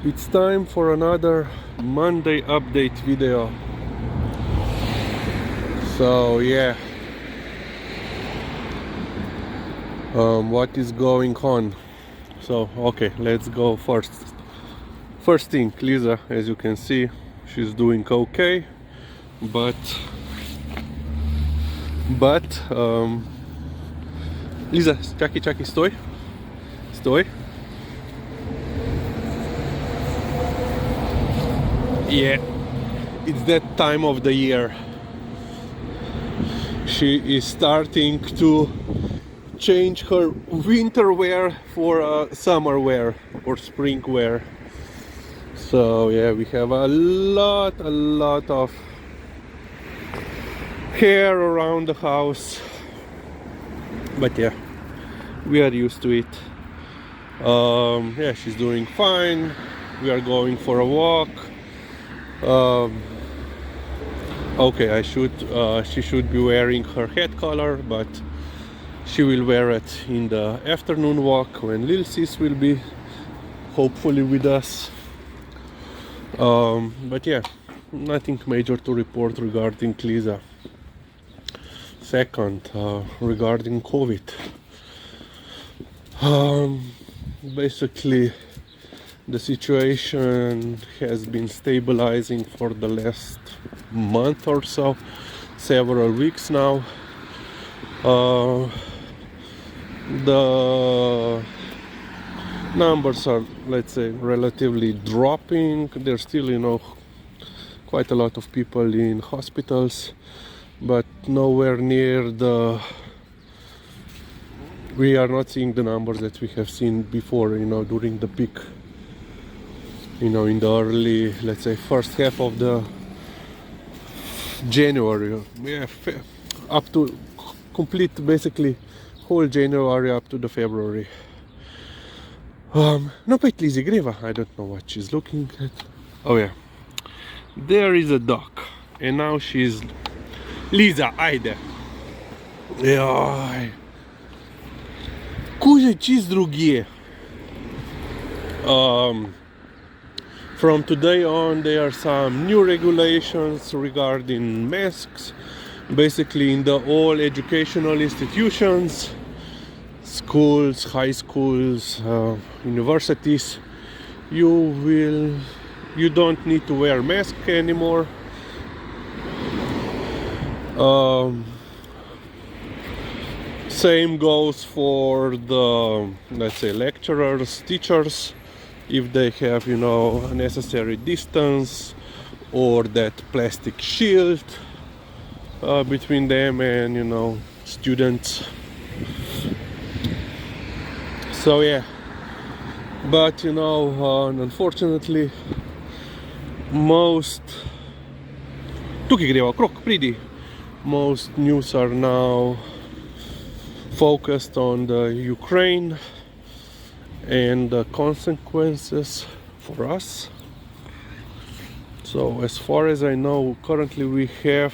It's time for another Monday update video. So yeah, what is going on? So okay, let's go first. First thing, Liza, as you can see, she's doing okay, but Liza, čaki, stoj. Yeah, it's that time of the year. She is starting to change her winter wear for summer wear or spring wear. So yeah, we have a lot of hair around the house, but yeah, we are used to it. Yeah, she's doing fine. We are going for a walk. Okay, she should be wearing her head collar, but she will wear it in the afternoon walk when Lil Sis will be hopefully with us. But yeah, nothing major to report regarding Liza. Second, regarding COVID. Basically, the situation has been stabilizing for the last month or so, several weeks now. The numbers are, let's say, relatively dropping. There's still, quite a lot of people in hospitals, but nowhere near we are not seeing the numbers that we have seen before, during the peak, in the early, let's say, first half of the January. Yeah, up to complete, basically, whole January up to the February. No, păi Lizzie greva. I don't know what she's looking at. Oh yeah, there is a duck, and now she's Liza, haide. Jaj. Kuže, čist drugje. From today on, there are some new regulations regarding masks. Basically, in all educational institutions, schools, high schools, universities, you don't need to wear mask anymore. Same goes for the, let's say, lecturers, teachers, if they have, a necessary distance or that plastic shield between them and, students. So yeah, but unfortunately, most news are now focused on the Ukraine and the consequences for us. So as far as I know, currently we have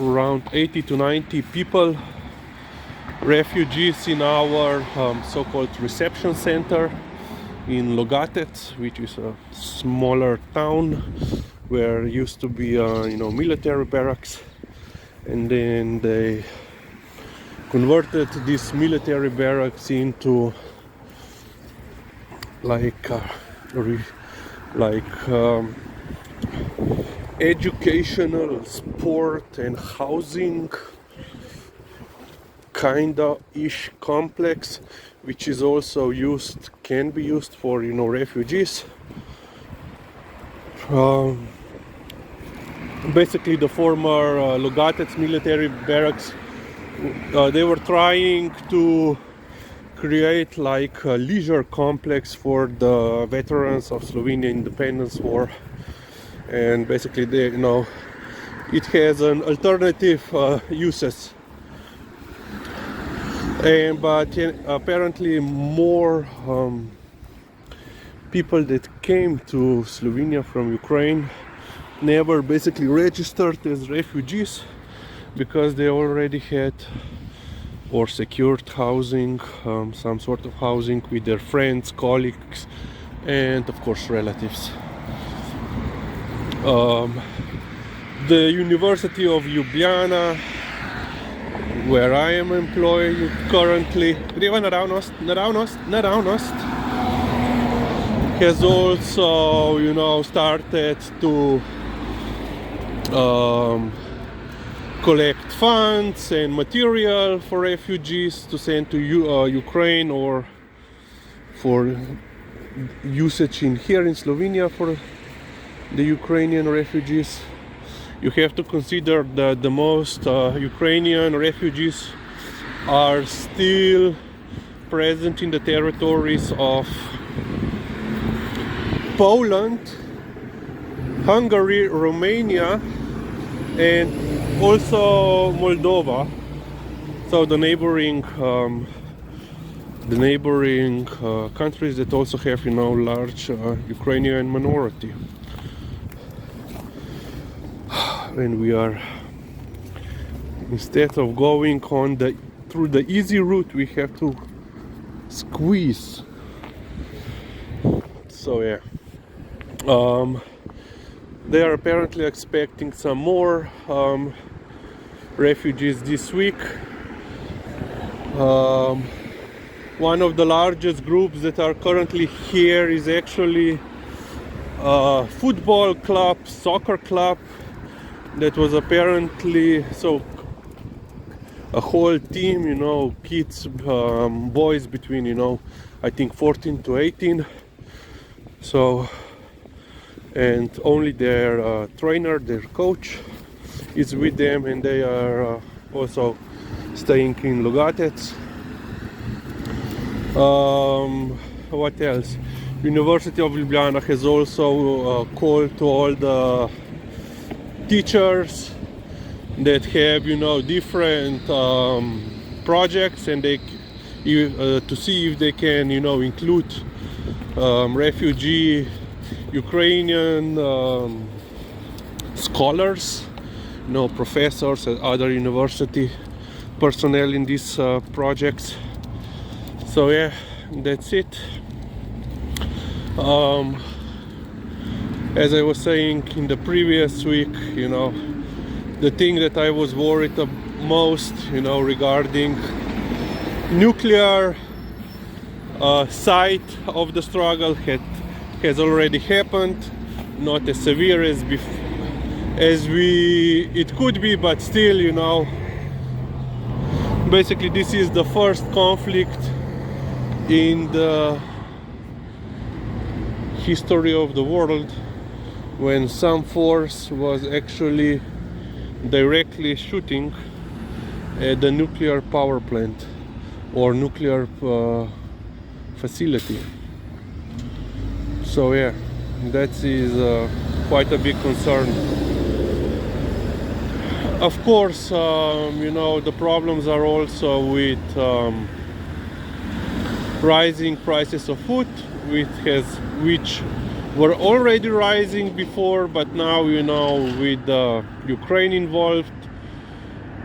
around 80 to 90 people, refugees, in our so-called reception center in Logatec, which is a smaller town where used to be military barracks, and then they converted this military barracks into educational, sport and housing kinda-ish complex, which is also can be used for refugees. Basically, the former Logatec military barracks, they were trying to create like a leisure complex for the veterans of Slovenia Independence War, and basically it has an alternative uses. But apparently more people that came to Slovenia from Ukraine never basically registered as refugees because they already had or secured housing, some sort of housing with their friends, colleagues, and of course relatives. The University of Ljubljana, where I am employed currently, has also, you know, started to collect funds and material for refugees to send to Ukraine or for usage here in Slovenia for the Ukrainian refugees. You have to consider that the most Ukrainian refugees are still present in the territories of Poland, Hungary, Romania, and also Moldova. So the neighboring countries that also have, you know, large Ukrainian minority. And we are, instead of going on through the easy route, we have to squeeze. So yeah, they are apparently expecting some more refugees this week. One of the largest groups that are currently here is actually a football club, soccer club, that was apparently, so a whole team, you know, kids, boys between, you know, I think 14 to 18. So, and only their trainer, their coach is with them, and they are also staying in Logatec. What else? University of Ljubljana has also called to all the teachers that have, you know, different projects, and they to see if they can, you know, include refugee Ukrainian scholars, you know, professors and other university personnel in these projects. So yeah, that's it. As I was saying in the previous week, you know, the thing that I was worried the most, you know, regarding nuclear side of the struggle has already happened. Not as severe as it could be, but still, you know, basically this is the first conflict in the history of the world when some force was actually directly shooting at the nuclear power plant or nuclear facility. So yeah, that is quite a big concern. Of course, you know, the problems are also with rising prices of food, which were already rising before, but now, you know, with Ukraine involved,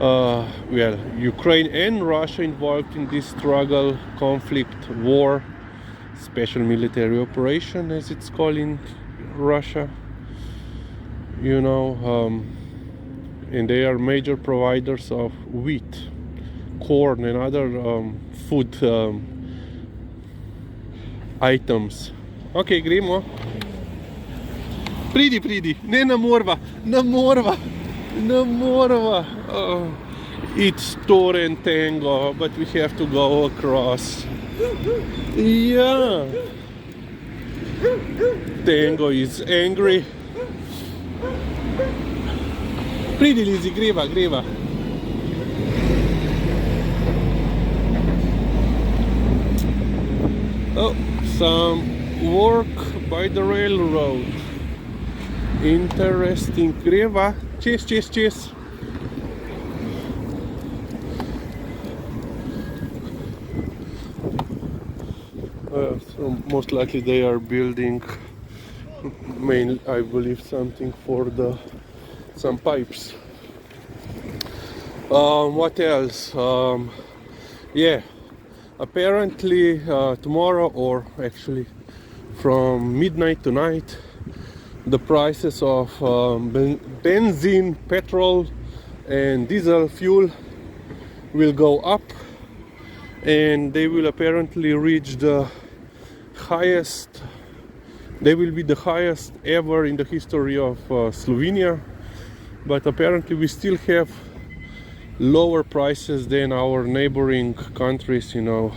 well, Ukraine and Russia involved in this struggle, conflict, war, special military operation, as it's called in Russia, you know, and they are major providers of wheat, corn, and other food items. Ok, gremo. Pridi, ne morva. It's Toren Tango, but we have to go across. Yeah. Tango is angry. Pridi, Lizzy, greva. Oh, some work by the railroad. Interesting. Greva. Cheers. So most likely they are building, I believe, something for some pipes. What else? Yeah, apparently tomorrow, or actually from midnight to night. The prices of benzene, petrol and diesel fuel will go up, and they will apparently reach the highest, they will be the highest ever in the history of Slovenia. But apparently we still have lower prices than our neighboring countries, you know,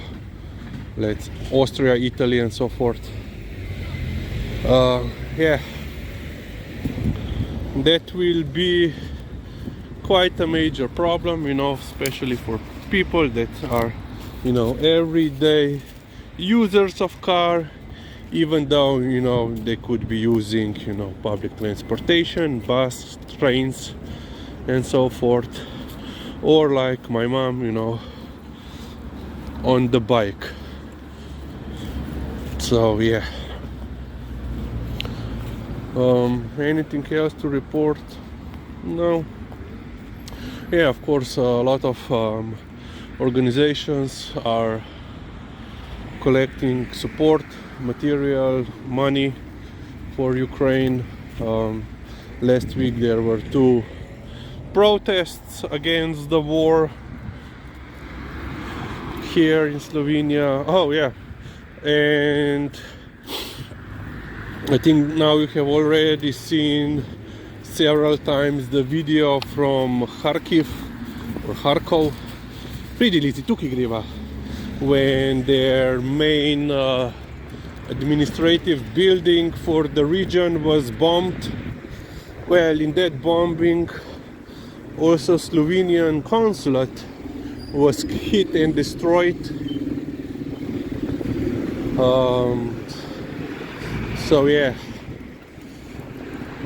let's Austria, Italy and so forth. Yeah, that will be quite a major problem, you know, especially for people that are, you know, everyday users of car, even though, you know, they could be using, you know, public transportation, bus, trains and so forth, or like my mom, you know, on the bike. So yeah. Anything else to report? No. Yeah, of course, a lot of organizations are collecting support, material, money for Ukraine. Last week there were 2 protests against the war here in Slovenia. Oh yeah, and I think now you have already seen several times the video from Kharkiv or Kharkov, when their main administrative building for the region was bombed. Well, in that bombing also Slovenian consulate was hit and destroyed. So yeah,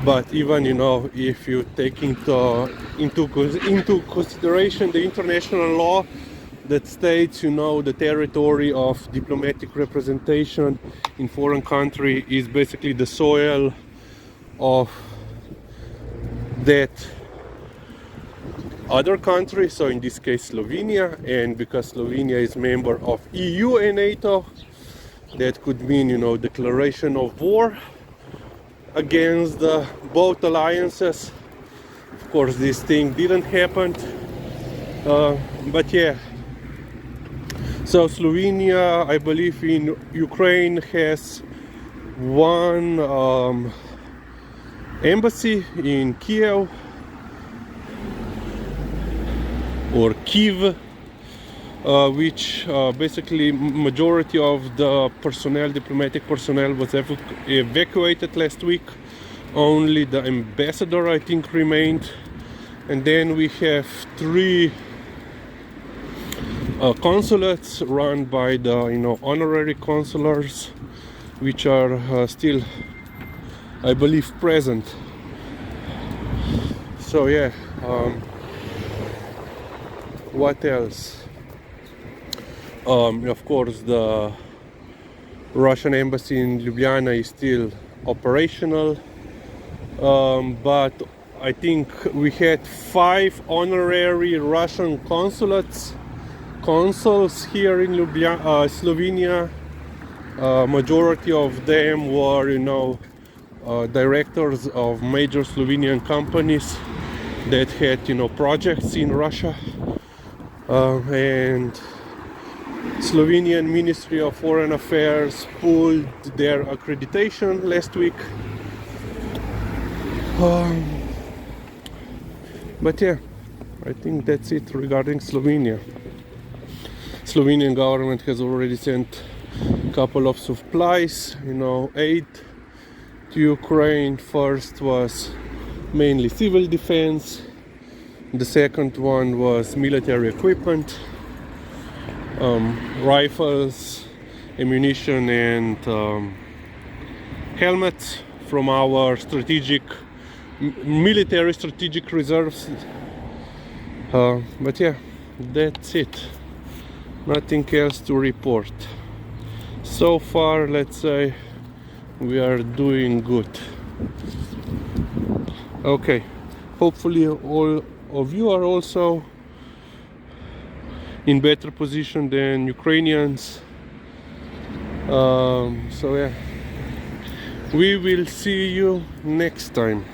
but even, you know, if you take into consideration the international law that states, you know, the territory of diplomatic representation in foreign country is basically the soil of that other country, so in this case Slovenia, and because Slovenia is member of EU and NATO, that could mean, you know, declaration of war against both alliances. Of course, this thing didn't happen, but yeah. So Slovenia, I believe, in Ukraine has 1 embassy in Kiev or Kyiv, which basically majority of the personnel, diplomatic personnel, was evacuated last week. Only the ambassador, I think, remained. And then we have 3 consulates run by the, you know, honorary consulars, which are still, I believe, present. So yeah, what else? Of course, the Russian embassy in Ljubljana is still operational, but I think we had 5 honorary Russian consuls here in Ljubljana, Slovenia. Majority of them were, you know, directors of major Slovenian companies that had, you know, projects in Russia, and Slovenian Ministry of Foreign Affairs pulled their accreditation last week. But yeah, I think that's it regarding Slovenia. Slovenian government has already sent a couple of supplies, you know, aid to Ukraine. First was mainly civil defense. The second one was military equipment, rifles, ammunition and helmets from our military strategic reserves. But yeah, that's it. Nothing else to report. So far, let's say we are doing good. Okay, hopefully all of you are also in better position than Ukrainians. So yeah, We will see you next time.